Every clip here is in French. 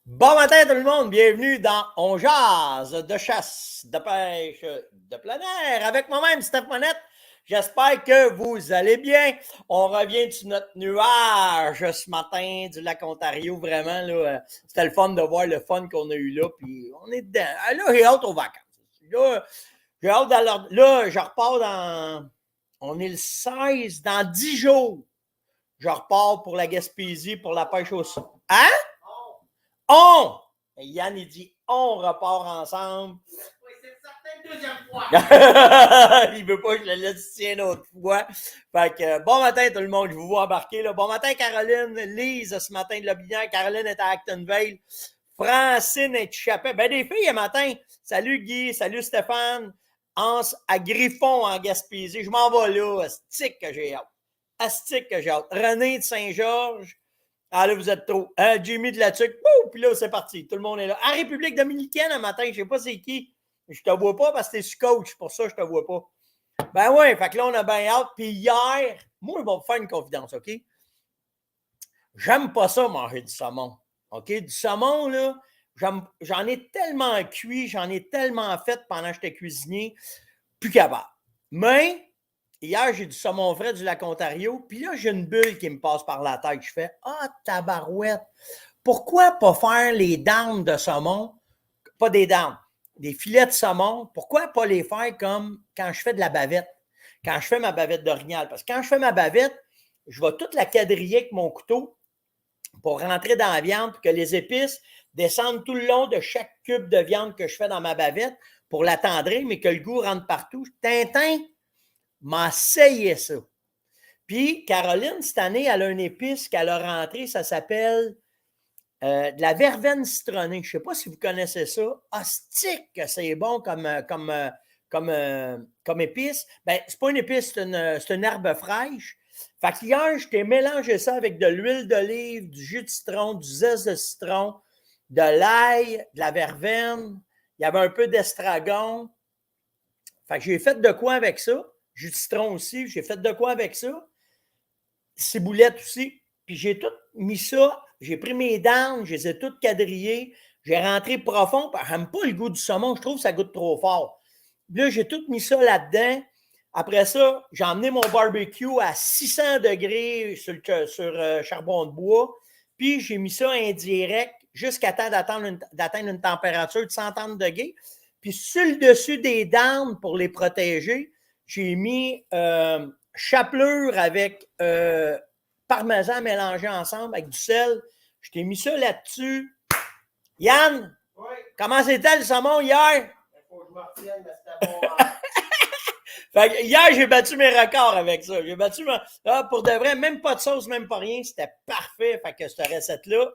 Bon matin tout le monde, bienvenue dans On jase de chasse, de pêche, de plein air avec moi-même Steph Monette. J'espère que vous allez bien. On revient sur notre nuage ce matin du lac Ontario. Vraiment, là, c'était le fun de voir le fun qu'on a eu là. Puis on est dedans. Là, j'ai hâte aux vacances. Là, j'ai hâte d'aller. Là, je repars dans. On est le 16, dans 10 jours. Je repars pour la Gaspésie, pour la pêche au saumon. Hein? On! Et Yann, il dit on repart ensemble. Oui, c'est certain, deuxième fois. Il veut pas que je le laisse ici une autre fois. Fait que bon matin tout le monde, je vous vois embarquer. Là. Bon matin Caroline, Lise ce matin de Lobinière, Caroline est à Actonville, Francine est Chapet. Ben des filles ce matin. Salut Guy, salut Stéphane. Hans à Griffon en Gaspésie. Je m'en vais là. Astique que j'ai hâte. Astique que j'ai hâte. René de Saint-Georges. Ah là, vous êtes trop. Jimmy de la Tuque. Puis là, c'est parti. Tout le monde est là. En République dominicaine, un matin, je ne sais pas c'est qui. Je te vois pas parce que t'es coach. Pour ça, je te vois pas. Ben ouais, fait que là, on a bien hâte. Puis hier, moi, ils vont me faire une confidence, OK? J'aime pas ça, manger du saumon. OK? Du saumon, là, j'en ai tellement cuit, j'en ai tellement fait pendant que j'étais cuisinier, plus capable. Mais hier, j'ai du saumon frais du lac Ontario, puis là, j'ai une bulle qui me passe par la tête. Je fais ah, tabarouette, pourquoi pas faire les dents de saumon, pas des dents, des filets de saumon, pourquoi pas les faire comme quand je fais de la bavette, quand je fais ma bavette d'orignal? Parce que quand je fais ma bavette, je vais toute la quadriller avec mon couteau pour rentrer dans la viande, pour que les épices descendent tout le long de chaque cube de viande que je fais dans ma bavette pour l'attendrir, mais que le goût rentre partout. Tintin m'a essayé ça. Puis Caroline, cette année, elle a une épice qu'elle a rentrée, ça s'appelle de la verveine citronnée. Je ne sais pas si vous connaissez ça. Hostique, c'est bon comme épice. Ben, c'est pas une épice, c'est une herbe fraîche. Fait que hier, je t'ai mélangé ça avec de l'huile d'olive, du jus de citron, du zeste de citron, de l'ail, de la verveine. Il y avait un peu d'estragon. Fait que j'ai fait de quoi avec ça? Jus de citron aussi. J'ai fait de quoi avec ça? Ciboulette aussi. Puis j'ai tout mis ça. J'ai pris mes dents, je les ai toutes quadrillées. J'ai rentré profond. J'aime pas le goût du saumon. Je trouve que ça goûte trop fort. Puis là, j'ai tout mis ça là-dedans. Après ça, j'ai emmené mon barbecue à 600 degrés sur charbon de bois. Puis j'ai mis ça indirect jusqu'à temps d'atteindre une température de 130 degrés. Puis sur le dessus des dents pour les protéger, j'ai mis chapelure avec parmesan mélangé ensemble avec du sel. Je t'ai mis ça là-dessus. Yann, Oui. comment c'était le saumon hier? Il faut que je me retienne, mais c'était bon. Fait que hier, j'ai battu mes records avec ça. J'ai battu pour de vrai, même pas de sauce, même pas rien. C'était parfait. Fait que cette recette-là,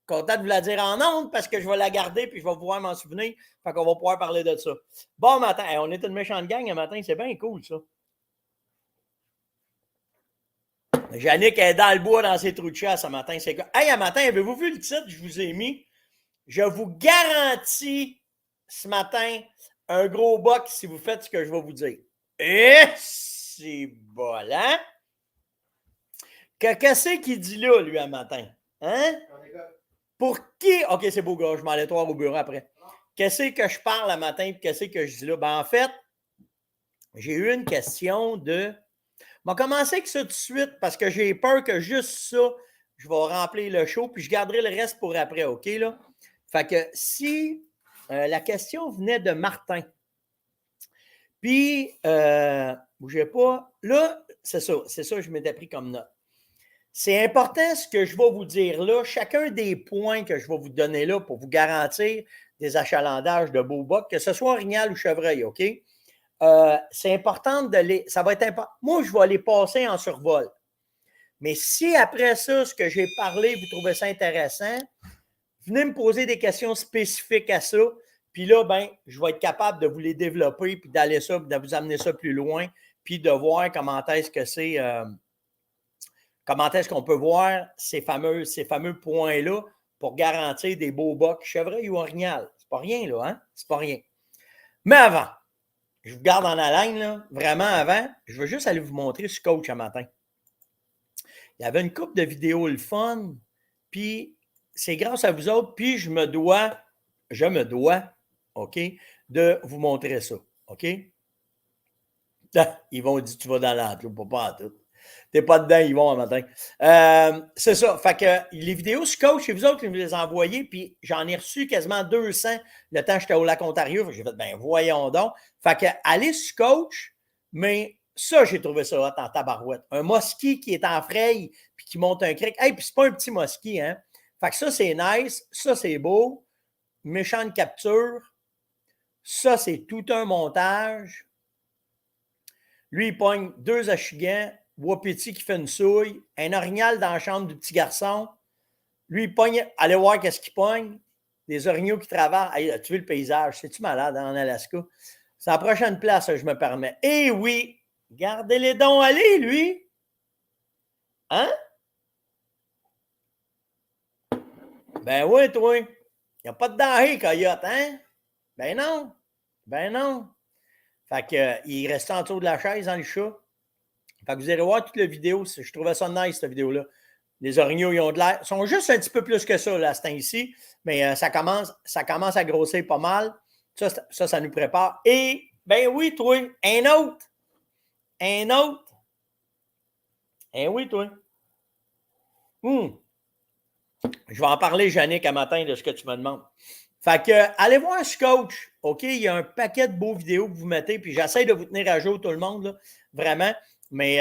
content de vous la dire en ondes parce que je vais la garder puis je vais pouvoir m'en souvenir. Fait qu'on va pouvoir parler de ça. Bon matin. Hey, on est une méchante gang un matin. C'est bien cool, ça. Yannick est dans le bois dans ses trous de chasse ce matin. C'est quoi? Hey, un matin, avez-vous vu le titre que je vous ai mis? Je vous garantis ce matin un gros box si vous faites ce que je vais vous dire. Et c'est bon, hein? Qu'est-ce qu'il dit là, lui, un matin? Hein? Pour qui? OK, c'est beau, gars, je m'en allais voir au bureau après. Qu'est-ce que je parle un matin et qu'est-ce que je dis là? Ben, en fait, j'ai eu une question de. On va commencer avec ça tout de suite parce que j'ai peur que juste ça, je vais remplir le show puis je garderai le reste pour après, OK? Là? Fait que si la question venait de Martin, puis, bougez pas, là, c'est ça, je m'étais pris comme note. C'est important ce que je vais vous dire là, chacun des points que je vais vous donner là pour vous garantir des achalandages de beaux bocs, que ce soit orignal ou chevreuil, OK? C'est important de les. Ça va être important. Moi, je vais les passer en survol. Mais si après ça, ce que j'ai parlé, vous trouvez ça intéressant, venez me poser des questions spécifiques à ça. Puis là, ben, je vais être capable de vous les développer, puis d'aller ça, puis de vous amener ça plus loin, puis de voir comment est-ce que c'est. Comment est-ce qu'on peut voir ces fameux points-là pour garantir des beaux bocs chevreuil ou orignal? C'est pas rien, là, hein? C'est pas rien. Mais avant, je vous garde en haleine, là, vraiment avant, je veux juste aller vous montrer ce coach un matin. Il y avait une couple de vidéos le fun, puis c'est grâce à vous autres, puis je me dois, OK, de vous montrer ça. OK? Ils vont dire, tu vas dans l'enclos, pas à tout. T'es pas dedans, ils vont un matin. C'est ça. Fait que les vidéos sur coach, c'est vous autres qui me les envoyez, puis j'en ai reçu quasiment 200 le temps que j'étais au lac Ontario. J'ai fait, ben voyons donc. Fait que allez sur coach, mais ça, j'ai trouvé ça hot en tabarouette. Un mosquit qui est en fraye, puis qui monte un cric. Hey, puis c'est pas un petit mosquit, hein. Fait que ça, c'est nice. Ça, c'est beau. Méchante capture. Ça, c'est tout un montage. Lui, il pogne 2 achigans, Wapiti qui fait une souille, un orignal dans la chambre du petit garçon. Lui, il pogne, allez voir qu'est-ce qu'il pogne. Des orignaux qui travaillent. Hey, as-tu vu le paysage? C'est-tu malade en Alaska? C'est la prochaine place, je me permets. Eh oui, gardez les dons aller, lui. Hein? Ben oui, toi. Il n'y a pas de danger, coyote, hein? Ben non. Ben non. Fait que, il restait en dessous de la chaise dans le chat. Fait que vous allez voir toute la vidéo. Je trouvais ça nice, cette vidéo-là. Les orignaux, ils ont de l'air. Ils sont juste un petit peu plus que ça, là, à ce temps-ci. Mais ça commence à grossir pas mal. Ça nous prépare. Et, ben oui, toi, un autre. Un autre. Eh oui, toi. Je vais en parler, Yannick, à matin de ce que tu me demandes. Fait que, allez voir ce coach. OK? Il y a un paquet de beaux vidéos que vous mettez, puis j'essaie de vous tenir à jour, tout le monde, là, vraiment. Mais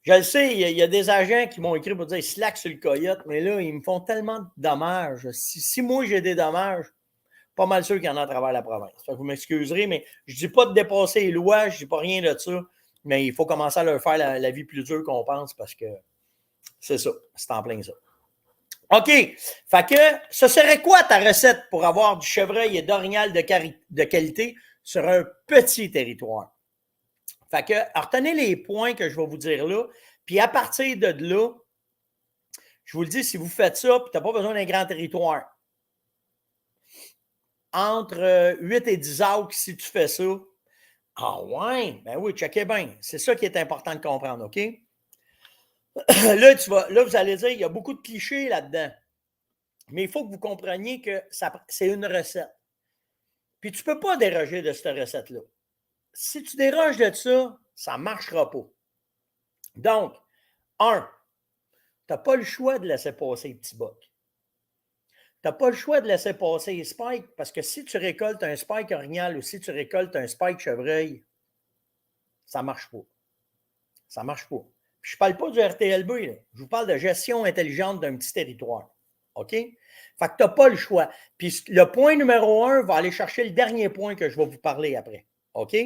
je le sais, il y a des agents qui m'ont écrit pour dire slack sur le coyote, mais là, ils me font tellement de dommages. Si moi, j'ai des dommages, pas mal sûr qu'il y en a à travers la province. Fait que vous m'excuserez, mais je ne dis pas de dépasser les lois, je ne dis pas rien de ça, mais il faut commencer à leur faire la vie plus dure qu'on pense parce que c'est ça, c'est en plein ça. OK. Fait que, ce serait quoi ta recette pour avoir du chevreuil et d'orignal de qualité sur un petit territoire? Fait que, retenez les points que je vais vous dire là, puis à partir de là, je vous le dis, si vous faites ça, puis tu n'as pas besoin d'un grand territoire, entre 8 et 10 acres, si tu fais ça, ah ouais, ben oui, checkez bien. C'est ça qui est important de comprendre, OK? Là, vous allez dire, il y a beaucoup de clichés là-dedans. Mais il faut que vous compreniez que c'est une recette. Puis tu ne peux pas déroger de cette recette-là. Si tu déroges de ça, ça ne marchera pas. Donc, tu n'as pas le choix de laisser passer les petits bocs. Tu n'as pas le choix de laisser passer les spikes parce que si tu récoltes un spike orignal ou si tu récoltes un spike chevreuil, ça ne marche pas. Ça ne marche pas. Puis je ne parle pas du RTLB, là. Je vous parle de gestion intelligente d'un petit territoire. OK? Fait que tu n'as pas le choix. Puis le point numéro 1 va aller chercher le dernier point que je vais vous parler après. OK?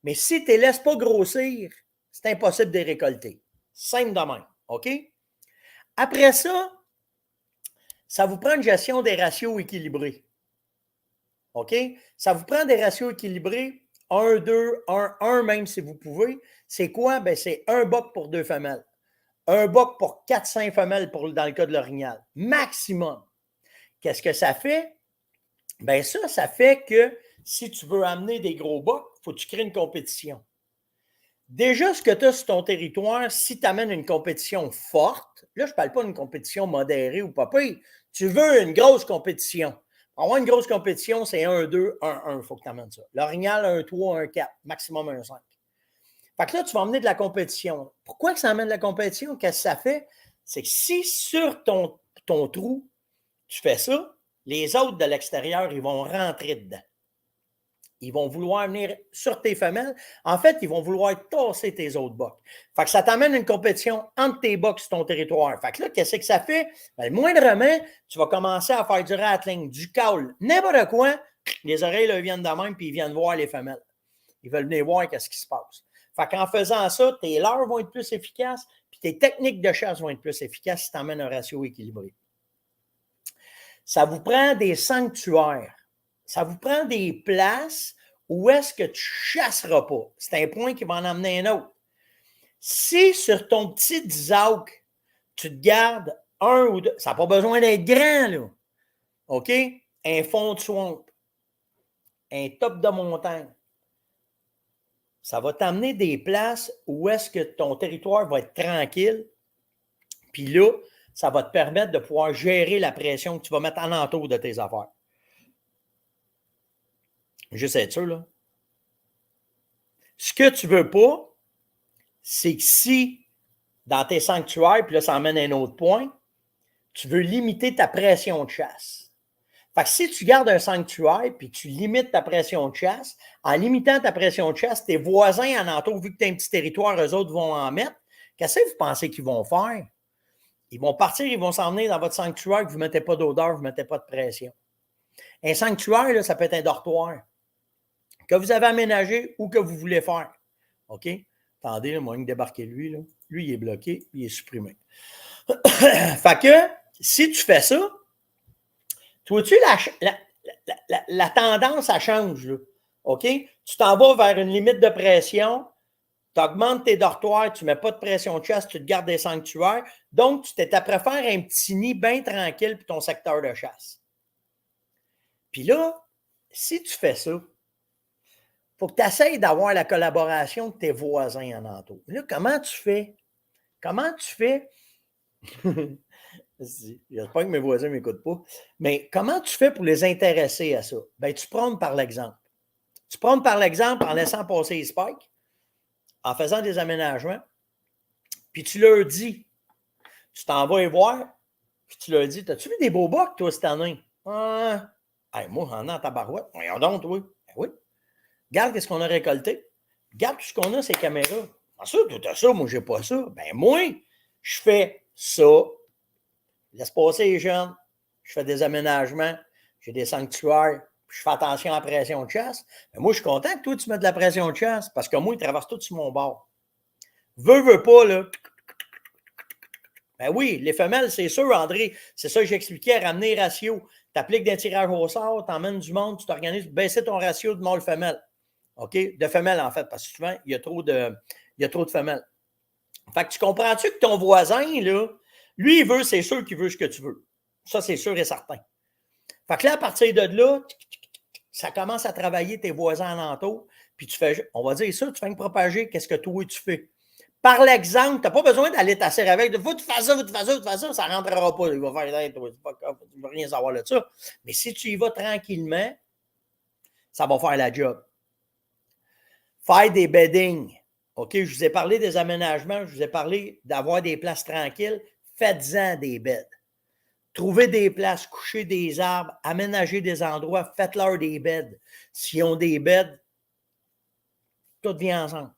Mais si tu ne les laisses pas grossir, c'est impossible de les récolter. Simple de même. OK? Après ça, ça vous prend une gestion des ratios équilibrés. OK? Ça vous prend des ratios équilibrés. 1, 2, 1, 1 même si vous pouvez. C'est quoi? Ben, c'est un boc pour 2 femelles. Un boc pour 4-5 femelles dans le cas de l'orignal. Maximum. Qu'est-ce que ça fait? Bien, ça fait que si tu veux amener des gros bocs, il faut que tu crées une compétition. Déjà, ce que tu as sur ton territoire, si tu amènes une compétition forte, là, je ne parle pas d'une compétition modérée ou pas pire, tu veux une grosse compétition. Pour avoir une grosse compétition, c'est 1-2, 1-1, il faut que tu amènes ça. L'orignal, 1-3, 1-4, maximum 1-5. Fait que là, tu vas emmener de la compétition. Pourquoi que ça amène de la compétition? Qu'est-ce que ça fait? C'est que si sur ton trou, tu fais ça, les autres de l'extérieur, ils vont rentrer dedans. Ils vont vouloir venir sur tes femelles. En fait, ils vont vouloir tasser tes autres bocs. Fait que ça t'amène une compétition entre tes bocs sur ton territoire. Fait que là, qu'est-ce que ça fait? Ben, moindrement, tu vas commencer à faire du rattling, du caul, n'importe quoi. Les oreilles là, viennent de même, puis ils viennent voir les femelles. Ils veulent venir voir qu'est-ce qui se passe. Fait qu'en faisant ça, tes leurres vont être plus efficaces, puis tes techniques de chasse vont être plus efficaces si tu emmènes un ratio équilibré. Ça vous prend des sanctuaires. Ça vous prend des places où est-ce que tu ne chasseras pas. C'est un point qui va en amener un autre. Si sur ton petit 10 acres, tu te gardes 1 ou 2, ça n'a pas besoin d'être grand, là. OK? Un fond de swamp, un top de montagne. Ça va t'amener des places où est-ce que ton territoire va être tranquille. Puis là, ça va te permettre de pouvoir gérer la pression que tu vas mettre alentour de tes affaires. Juste être sûr, là. Ce que tu ne veux pas, c'est que si, dans tes sanctuaires, puis là, ça emmène à un autre point, tu veux limiter ta pression de chasse. Fait que si tu gardes un sanctuaire puis tu limites ta pression de chasse, en limitant ta pression de chasse, tes voisins alentour, vu que tu as un petit territoire, eux autres vont en mettre, qu'est-ce que vous pensez qu'ils vont faire? Ils vont partir, ils vont s'emmener dans votre sanctuaire que vous ne mettez pas d'odeur, vous ne mettez pas de pression. Un sanctuaire, là, ça peut être un dortoir que vous avez aménagé ou que vous voulez faire. OK? Attendez, là, moi, il débarquer lui. Là. Lui, il est bloqué, il est supprimé. Fait que, si tu fais ça, tu vois-tu, la tendance, ça change. Là. OK? Tu t'en vas vers une limite de pression, tu augmentes tes dortoirs, tu ne mets pas de pression de chasse, tu te gardes des sanctuaires. Donc, tu préfères un petit nid bien tranquille pour ton secteur de chasse. Puis là, si tu fais ça, il faut que tu essaies d'avoir la collaboration de tes voisins en entour. Là, comment tu fais? Comment tu fais? J'espère que mes voisins ne m'écoutent pas. Mais comment tu fais pour les intéresser à ça? Bien, tu prônes par l'exemple. Tu prônes par l'exemple en laissant passer les spikes, en faisant des aménagements, puis tu leur dis, tu t'en vas les voir, puis tu leur dis, t'as-tu vu des beaux bocs, toi, cette année? Hey, moi, j'en ai en tabarouette. Voyons donc, oui. Ben oui. Regarde ce qu'on a récolté. Regarde tout ce qu'on a, ces caméras. Ah, ça, tu as ça, moi, j'ai pas ça. Ben moi, je fais ça. Laisse passer les jeunes. Je fais des aménagements. J'ai des sanctuaires. Je fais attention à la pression de chasse. Ben moi, je suis content que toi, tu mettes de la pression de chasse parce que moi, ils traversent tout sur mon bord. Veux pas, là. Ben oui, les femelles, c'est sûr, André. C'est ça que j'expliquais, ramener ratio. Tu appliques des tirages au sort, tu emmènes du monde, tu t'organises pour baisser ton ratio de mâle-femelle. OK? De femelles, en fait, parce que souvent, il y a trop de femelles. Fait que tu comprends-tu que ton voisin, là, lui, il veut, c'est sûr qu'il veut ce que tu veux. Ça, c'est sûr et certain. Fait que là, à partir de là, ça commence à travailler tes voisins alentours, puis tu fais, on va dire ça, tu fais propager qu'est-ce que toi, tu fais. Par l'exemple, tu n'as pas besoin d'aller t'asseoir avec, faut que tu fasses ça, faut que tu fasses ça, faut que tu fasses ça, ça ne rentrera pas. Il va faire, tu ne veux rien savoir de ça. Mais si tu y vas tranquillement, ça va faire la job. Faire des beddings. OK, je vous ai parlé des aménagements, je vous ai parlé d'avoir des places tranquilles. Faites-en des beds. Trouvez des places, couchez des arbres, aménagez des endroits, faites-leur des beds. S'ils ont des beds, tout vient ensemble.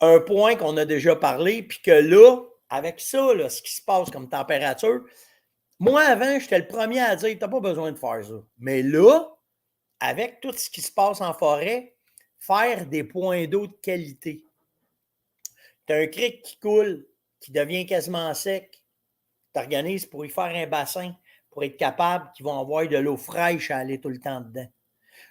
Un point qu'on a déjà parlé, puis que là, avec ça, là, ce qui se passe comme température, moi, avant, j'étais le premier à dire, tu n'as pas besoin de faire ça. Mais là, avec tout ce qui se passe en forêt, faire des points d'eau de qualité. Tu as un cric qui coule, qui devient quasiment sec. Tu organises pour y faire un bassin, pour être capable qu'ils vont avoir de l'eau fraîche à aller tout le temps dedans.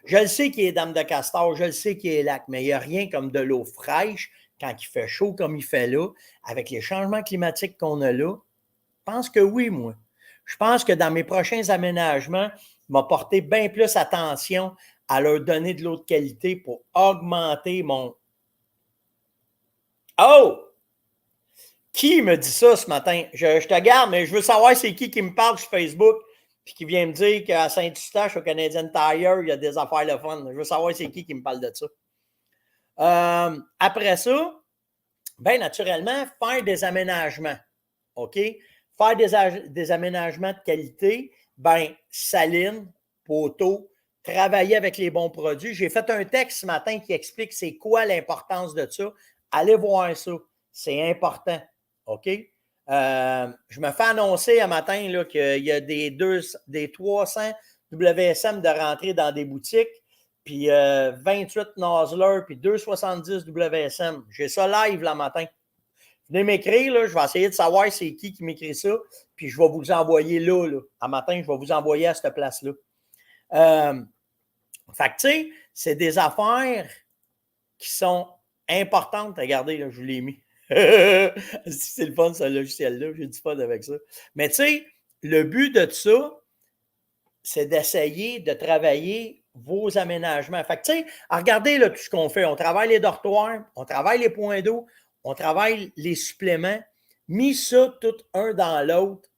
Je le sais qu'il y a Dame de Castor, je le sais qu'il y a lac, mais il n'y a rien comme de l'eau fraîche quand il fait chaud comme il fait là, avec les changements climatiques qu'on a là. Je pense que oui, moi. Je pense que dans mes prochains aménagements, je vais porter bien plus attention à leur donner de l'eau de qualité pour augmenter mon... Oh! Qui me dit ça ce matin? Je te garde, mais je veux savoir c'est qui me parle sur Facebook puis qui vient me dire qu'à Saint-Eustache, au Canadian Tire, il y a des affaires le fun. Je veux savoir c'est qui me parle de ça. Après ça, bien naturellement, faire des aménagements. OK? Faire des aménagements de qualité, bien, saline, poteau, travailler avec les bons produits. J'ai fait un texte ce matin qui explique c'est quoi l'importance de ça. Allez voir ça. C'est important. OK? Je me fais annoncer un matin là, qu'il y a des 300 WSM de rentrer dans des boutiques, puis 28 Nosler, puis 270 WSM. J'ai ça live le matin. Venez m'écrire, là, je vais essayer de savoir c'est qui m'écrit ça, puis je vais vous envoyer là. À matin, je vais vous envoyer à cette place-là. Fait que, tu sais, c'est des affaires qui sont importantes. Regardez, là, je vous l'ai mis. C'est le fun, ce logiciel-là. J'ai du fun avec ça. Mais tu sais, le but de ça, c'est d'essayer de travailler vos aménagements. Fait que tu sais, regardez là, tout ce qu'on fait. On travaille les dortoirs, on travaille les points d'eau, on travaille les suppléments, mis ça tout un dans l'autre,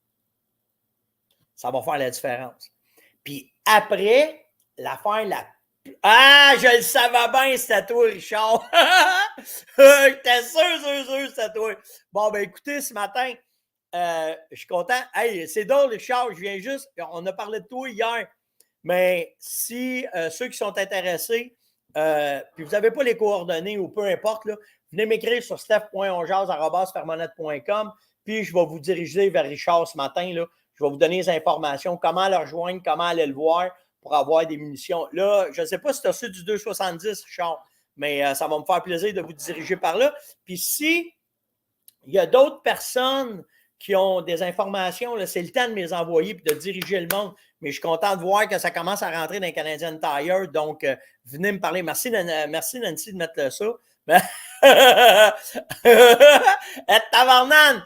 ça va faire la différence. Puis après, l'affaire la... Ah, je le savais bien, c'était toi, Richard. J'étais sûr, c'était toi. Bon, ben écoutez, ce matin, je suis content. Hey, c'est drôle, Richard, je viens juste... On a parlé de toi hier, mais si ceux qui sont intéressés, puis vous n'avez pas les coordonnées ou peu importe, là, venez m'écrire sur steph.onjaz@fermonette.com, puis je vais vous diriger vers Richard ce matin, là. Je vais vous donner les informations, comment le rejoindre, comment aller le voir pour avoir des munitions. Là, je ne sais pas si tu as su du 270, Richard, mais ça va me faire plaisir de vous diriger par là. Puis si il y a d'autres personnes qui ont des informations, là, c'est le temps de me les envoyer et de diriger le monde. Mais je suis content de voir que ça commence à rentrer dans Canadian Tire. Donc, venez me parler. Merci Nancy, de mettre ça. Tabarnane!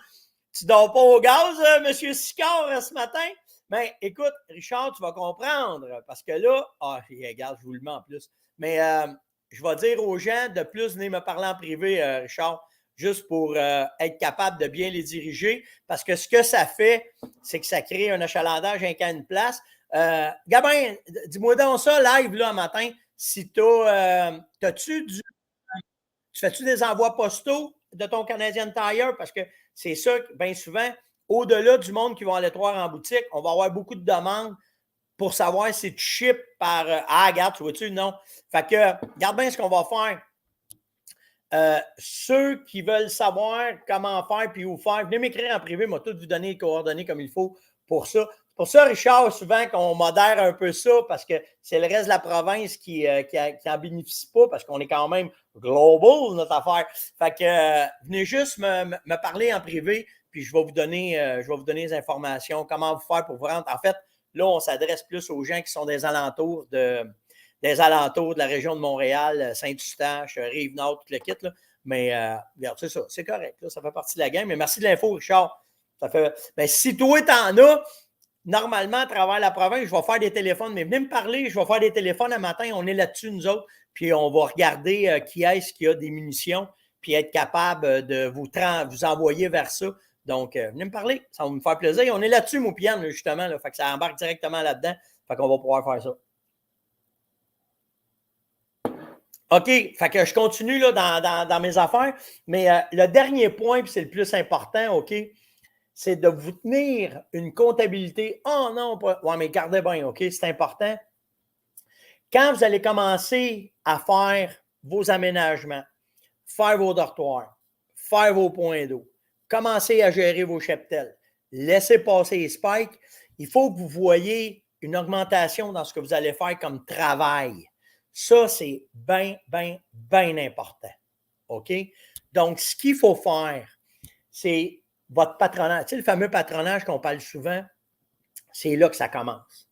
Tu ne dors pas au gaz, M. Sicard, ce matin? Mais écoute, Richard, tu vas comprendre, parce que là, regarde, je vous le mets en plus. Mais je vais dire aux gens de plus, venez me parler en privé, Richard, juste pour être capable de bien les diriger, parce que ce que ça fait, c'est que ça crée un achalandage à une place. Gabin, dis-moi donc ça, live, là, matin, si tu tu fais-tu des envois postaux de ton Canadian Tire? Parce que c'est ça, bien souvent, au-delà du monde qui va aller te voir en boutique, on va avoir beaucoup de demandes pour savoir si tu ships par... regarde, tu vois-tu? Non. Fait que, regarde bien ce qu'on va faire. Ceux qui veulent savoir comment faire puis où faire, venez m'écrire en privé, moi, tout vous donner les coordonnées comme il faut pour ça. Pour ça, Richard, souvent qu'on modère un peu ça parce que c'est le reste de la province qui n'en bénéficie pas parce qu'on est quand même global, notre affaire. Fait que venez juste me parler en privé puis je vais vous donner les informations, comment vous faire pour vous rendre. En fait, là, on s'adresse plus aux gens qui sont des alentours de la région de Montréal, Saint-Eustache, Rive-Nord, tout le kit. Là. Mais regarde, c'est ça, c'est correct. Là, ça fait partie de la game. Mais merci de l'info, Richard. Ça fait... si toi, t'en as, normalement, à travers la province, je vais faire des téléphones. Mais venez me parler, je vais faire des téléphones un matin. On est là-dessus, nous autres. Puis on va regarder qui est-ce qui a des munitions, puis être capable de vous envoyer vers ça. Donc, venez me parler. Ça va me faire plaisir. On est là-dessus, mon Pian, justement. Là, fait que ça embarque directement là-dedans. Fait qu'on va pouvoir faire ça. OK, fait que je continue là, dans mes affaires, mais le dernier point, puis c'est le plus important, OK, c'est de vous tenir une comptabilité. Oh non, pas. Ouais, mais gardez bien, OK, c'est important. Quand vous allez commencer à faire vos aménagements, faire vos dortoirs, faire vos points d'eau, commencer à gérer vos cheptels, laisser passer les spikes, il faut que vous voyez une augmentation dans ce que vous allez faire comme travail. Ça, c'est bien, bien, bien important. OK? Donc, ce qu'il faut faire, c'est votre patronage. Tu sais, le fameux patronage qu'on parle souvent, c'est là que ça commence.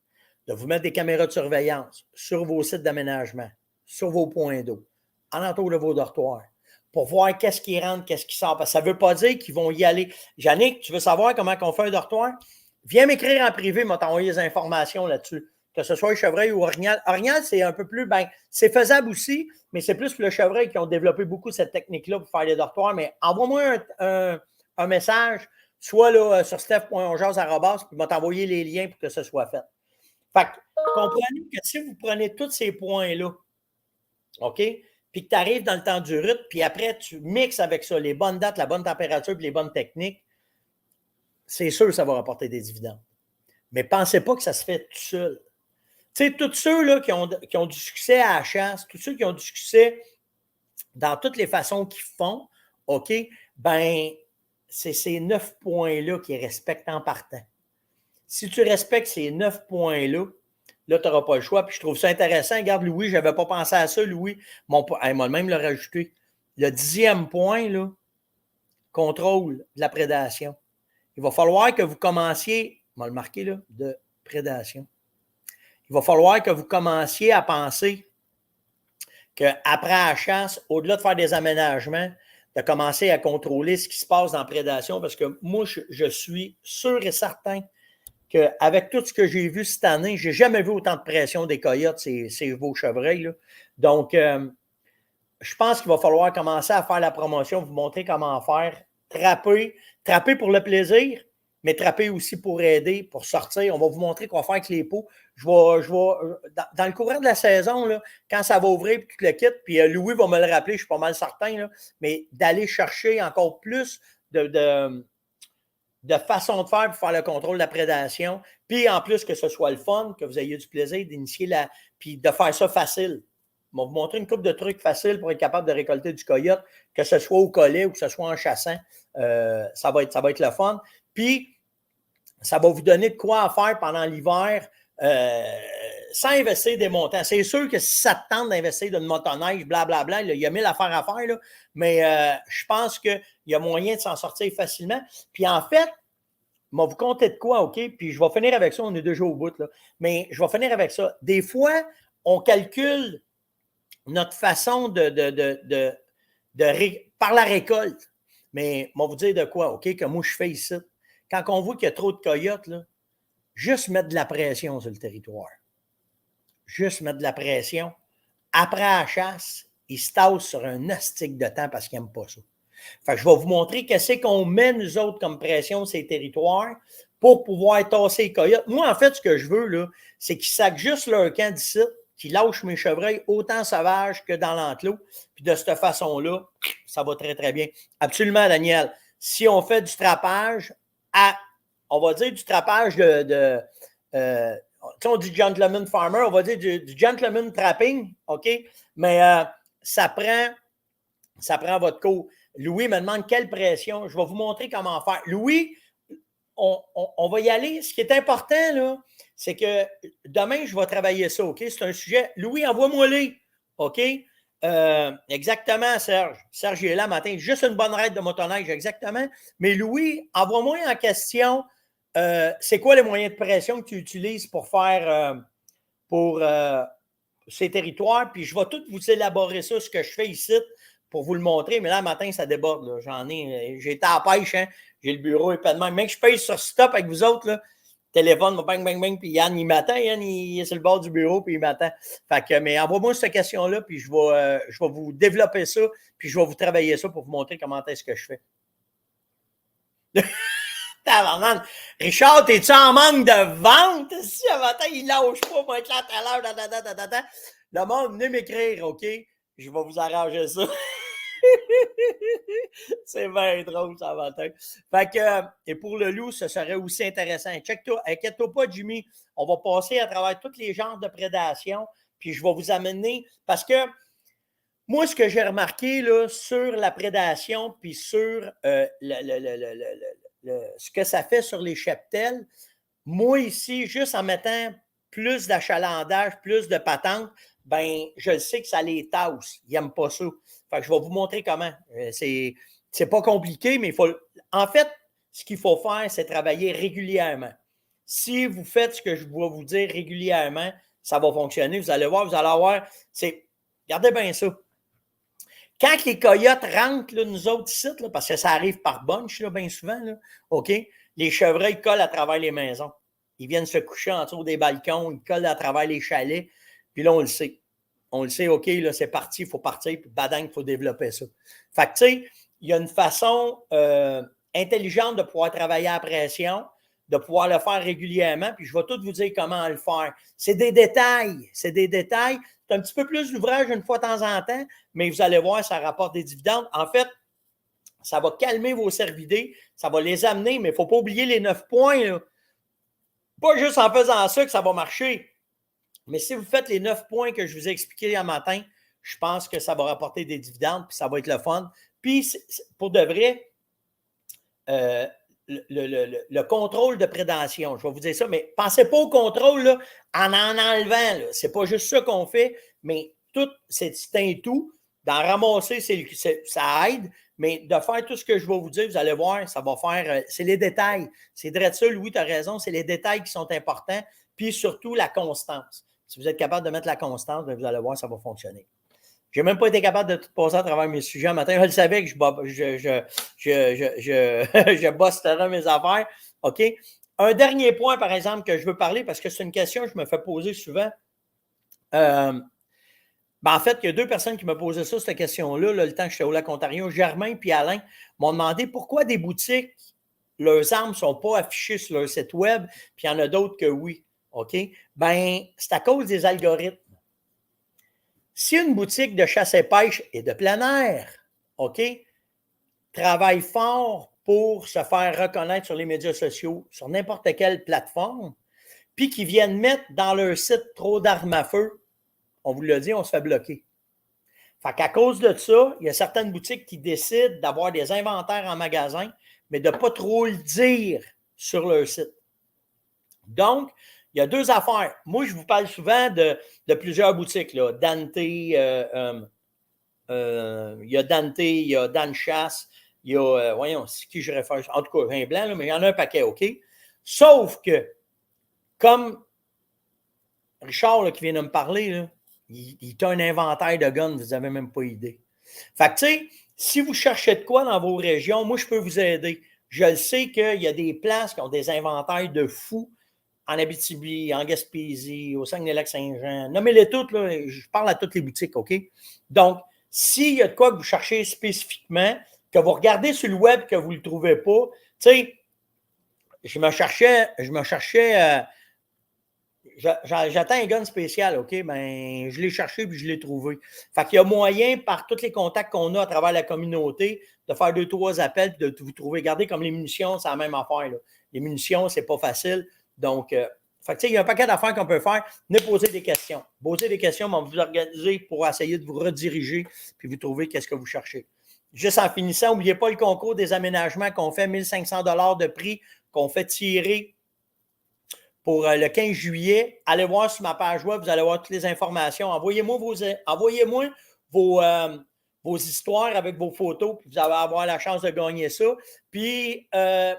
De vous mettre des caméras de surveillance sur vos sites d'aménagement, sur vos points d'eau, alentour de vos dortoirs, pour voir qu'est-ce qui rentre, qu'est-ce qui sort. Parce que ça ne veut pas dire qu'ils vont y aller. Yannick, tu veux savoir comment on fait un dortoir? Viens m'écrire en privé, moi t'envoyer des informations là-dessus. Que ce soit le chevreuil ou Orignal. Orignal, c'est un peu plus, c'est faisable aussi, mais c'est plus pour le chevreuil qui ont développé beaucoup cette technique-là pour faire des dortoirs. Mais envoie-moi un message, soit là sur steph.onjaz@, puis moi t'envoyer les liens pour que ce soit fait. Fait que comprenez que si vous prenez tous ces points-là, OK, puis que tu arrives dans le temps du rythme, puis après tu mixes avec ça les bonnes dates, la bonne température, puis les bonnes techniques, c'est sûr que ça va rapporter des dividendes. Mais pensez pas que ça se fait tout seul. Tu sais, tous ceux là, qui ont du succès à la chasse, tous ceux qui ont du succès dans toutes les façons qu'ils font, OK, ben, c'est ces 9 points-là qu'ils respectent en partant. Si tu respectes ces 9 points-là, là, tu n'auras pas le choix. Puis je trouve ça intéressant. Regarde, Louis, je n'avais pas pensé à ça, Louis. Elle m'a même le rajouté. Le 10e point, là, contrôle de la prédation. Il va falloir que vous commenciez, on va le marquer là, de prédation. Il va falloir que vous commenciez à penser qu'après la chasse, au-delà de faire des aménagements, de commencer à contrôler ce qui se passe dans la prédation, parce que moi, je suis sûr et certain qu'avec tout ce que j'ai vu cette année, je n'ai jamais vu autant de pression des coyotes, ces veaux chevreuils. Là. Donc, je pense qu'il va falloir commencer à faire la promotion, vous montrer comment faire, trapper, Trapper pour le plaisir, mais trapper aussi pour aider, pour sortir. On va vous montrer quoi faire avec les pots. Dans le courant de la saison, là, quand ça va ouvrir, puis tout le kit, puis Louis va me le rappeler, je suis pas mal certain, là, mais d'aller chercher encore plus de façon de faire pour faire le contrôle de la prédation. Puis en plus que ce soit le fun, que vous ayez du plaisir d'initier puis de faire ça facile. On va vous montrer une couple de trucs faciles pour être capable de récolter du coyote, que ce soit au collet ou que ce soit en chassant. Ça va être le fun. Puis, ça va vous donner de quoi faire pendant l'hiver sans investir des montants. C'est sûr que si ça te tente d'investir dans une motoneige, blablabla, il y a 1000 affaires à faire, là, mais je pense qu'il y a moyen de s'en sortir facilement. Puis en fait, je vais vous compter de quoi, OK? Puis je vais finir avec ça, on est déjà au bout, là. Mais je vais finir avec ça. Des fois, on calcule notre façon par la récolte. Mais je vais vous dire de quoi, OK, que moi je fais ici. Quand on voit qu'il y a trop de coyotes, là, juste mettre de la pression sur le territoire. Juste mettre de la pression. Après la chasse, ils se tassent sur un astique de temps parce qu'ils n'aiment pas ça. Fait que je vais vous montrer qu'est-ce qu'on met, nous autres, comme pression sur ces territoires pour pouvoir tasser les coyotes. Moi, en fait, ce que je veux, là, c'est qu'ils sacent juste leur camp d'ici, qu'ils lâchent mes chevreuils autant sauvages que dans l'enclos. Puis de cette façon-là, ça va très, très bien. Absolument, Daniel. Si on fait du trapage, on va dire du trapage on dit gentleman farmer, on va dire du gentleman trapping, OK? Mais ça prend votre cours. Louis me demande quelle pression. Je vais vous montrer comment faire. Louis, on va y aller. Ce qui est important, là, c'est que demain, je vais travailler ça, OK? C'est un sujet. Louis, envoie-moi-les, OK? Exactement, Serge. Serge il est là matin. Juste une bonne raide de motoneige, exactement. Mais Louis, envoie-moi en question, c'est quoi les moyens de pression que tu utilises pour faire pour ces territoires? Puis je vais tout vous élaborer ça, ce que je fais ici, pour vous le montrer. Mais là, matin, ça déborde. Là. J'ai été à la pêche, hein? J'ai le bureau et pas de même. Même que je paye sur stop avec vous autres, là, téléphone, bang, bang, bang, puis Yann, il m'attend. Yann, il est sur le bord du bureau, puis il m'attend. Fait que, mais envoie-moi cette question-là, puis je vais vous développer ça, puis je vais vous travailler ça pour vous montrer comment est-ce que je fais. Richard, t'es-tu en manque de vente? Si un matin, il lâche pas, moi, être là tout à l'heure, le monde, venez m'écrire, OK? Je vais vous arranger ça. C'est bien drôle, ça matin. Fait que, et pour le loup, ce serait aussi intéressant. Check-toi, inquiète-toi pas, Jimmy. On va passer à travers tous les genres de prédation, puis je vais vous amener, parce que moi, ce que j'ai remarqué là, sur la prédation, puis sur ce que ça fait sur les cheptels, moi ici, juste en mettant plus d'achalandage, plus de patente, ben je sais que ça les tasse. Ils n'aiment pas ça. Fait que je vais vous montrer comment. C'est pas compliqué, mais il faut. En fait, ce qu'il faut faire, c'est travailler régulièrement. Si vous faites ce que je vais vous dire régulièrement, ça va fonctionner. Vous allez voir, vous allez avoir. Regardez bien ça. Quand les coyotes rentrent, là, nous autres ici, là, parce que ça arrive par bunch, là, bien souvent, là, OK, les chevreuils collent à travers les maisons. Ils viennent se coucher en dessous des balcons, ils collent à travers les chalets, puis là, on le sait. On le sait, OK, là, c'est parti, il faut partir, puis badang, il faut développer ça. Fait que, tu sais, il y a une façon intelligente de pouvoir travailler à pression, de pouvoir le faire régulièrement, puis je vais tout vous dire comment le faire. C'est des détails, c'est un petit peu plus d'ouvrage une fois de temps en temps, mais vous allez voir, ça rapporte des dividendes. En fait, ça va calmer vos cervidés, ça va les amener, mais il ne faut pas oublier les 9 points. Là. Pas juste en faisant ça que ça va marcher. Mais si vous faites les 9 points que je vous ai expliqués un matin, je pense que ça va rapporter des dividendes, puis ça va être le fun. Puis, pour de vrai, le contrôle de prédation, je vais vous dire ça, mais pensez pas au contrôle là, en enlevant. Ce n'est pas juste ça qu'on fait, mais tout, c'est un tout. D'en ramasser, ça aide, mais de faire tout ce que je vais vous dire, vous allez voir, ça va faire. C'est les détails. C'est vrai de ça, Louis, tu as raison, c'est les détails qui sont importants, puis surtout la constance. Si vous êtes capable de mettre la constance, bien, vous allez voir, ça va fonctionner. Je n'ai même pas été capable de tout passer à travers mes sujets un matin. Je le savais que je bosserais mes affaires. OK? Un dernier point, par exemple, que je veux parler, parce que c'est une question que je me fais poser souvent. En fait, il y a 2 personnes qui me posaient ça, cette question-là, là, le temps que j'étais au Lac-Ontario. Germain et Alain m'ont demandé pourquoi des boutiques leurs armes ne sont pas affichées sur leur site web, puis il y en a d'autres que oui. OK? Ben, c'est à cause des algorithmes. Si une boutique de chasse et pêche et de plein air, OK, travaille fort pour se faire reconnaître sur les médias sociaux, sur n'importe quelle plateforme, puis qu'ils viennent mettre dans leur site trop d'armes à feu, on vous l'a dit, on se fait bloquer. Fait qu'à cause de ça, il y a certaines boutiques qui décident d'avoir des inventaires en magasin, mais de ne pas trop le dire sur leur site. Donc, il y a deux affaires. Moi, je vous parle souvent de plusieurs boutiques. Là. Dante, il y a Dante, il y a Dan Chasse, il y a, voyons, c'est qui je réfère. En tout cas, un blanc, là, mais il y en a un paquet, OK? Sauf que, comme Richard là, qui vient de me parler, là, il a un inventaire de guns, vous n'avez même pas idée. Fait que, tu sais, si vous cherchez de quoi dans vos régions, moi, je peux vous aider. Je le sais qu'il y a des places qui ont des inventaires de fous en Abitibi, en Gaspésie, au Saguenay-Lac-Saint-Jean. Nommez-les toutes, là, je parle à toutes les boutiques, OK? Donc, s'il y a de quoi que vous cherchez spécifiquement, que vous regardez sur le web que vous ne le trouvez pas, tu sais, je me cherchais j'attends un gun spécial, OK? Ben, je l'ai cherché puis je l'ai trouvé. Fait qu'il y a moyen, par tous les contacts qu'on a à travers la communauté, de faire 2-3 appels puis de vous trouver. Regardez comme les munitions, c'est la même affaire. Là. Les munitions, c'est pas facile. Donc, fait que, il y a un paquet d'affaires qu'on peut faire. Venez poser des questions. Posez des questions, on va vous organiser pour essayer de vous rediriger puis vous trouver qu'est-ce que vous cherchez. Juste en finissant, n'oubliez pas le concours des aménagements qu'on fait, 1 500 $ de prix qu'on fait tirer pour le 15 juillet. Allez voir sur ma page web, vous allez voir toutes les informations. Envoyez-moi vos histoires avec vos photos, puis vous allez avoir la chance de gagner ça. Puis,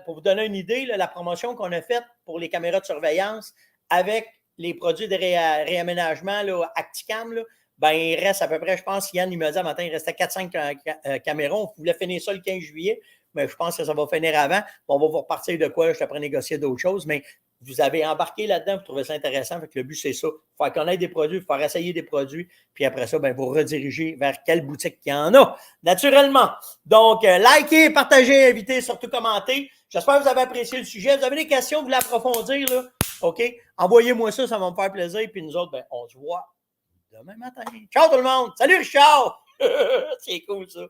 pour vous donner une idée, là, la promotion qu'on a faite pour les caméras de surveillance avec les produits de réaménagement là, Acticam, là, ben, il reste à peu près, je pense, Yann, il m'a dit un matin, il restait 4-5 caméras. On voulait finir ça le 15 juillet, mais je pense que ça va finir avant. On va vous repartir de quoi, je te prends négocier d'autres choses, mais vous avez embarqué là-dedans, vous trouvez ça intéressant. Fait que le but, c'est ça. Faire connaître des produits, faire essayer des produits, puis après ça, ben, vous rediriger vers quelle boutique il y en a, naturellement. Donc, likez, partagez, invitez, surtout commentez. J'espère que vous avez apprécié le sujet. Vous avez des questions, vous voulez approfondir, là? OK? Envoyez-moi ça, ça va me faire plaisir. Puis nous autres, ben, on se voit demain matin. Ciao tout le monde! Salut Richard! C'est cool ça!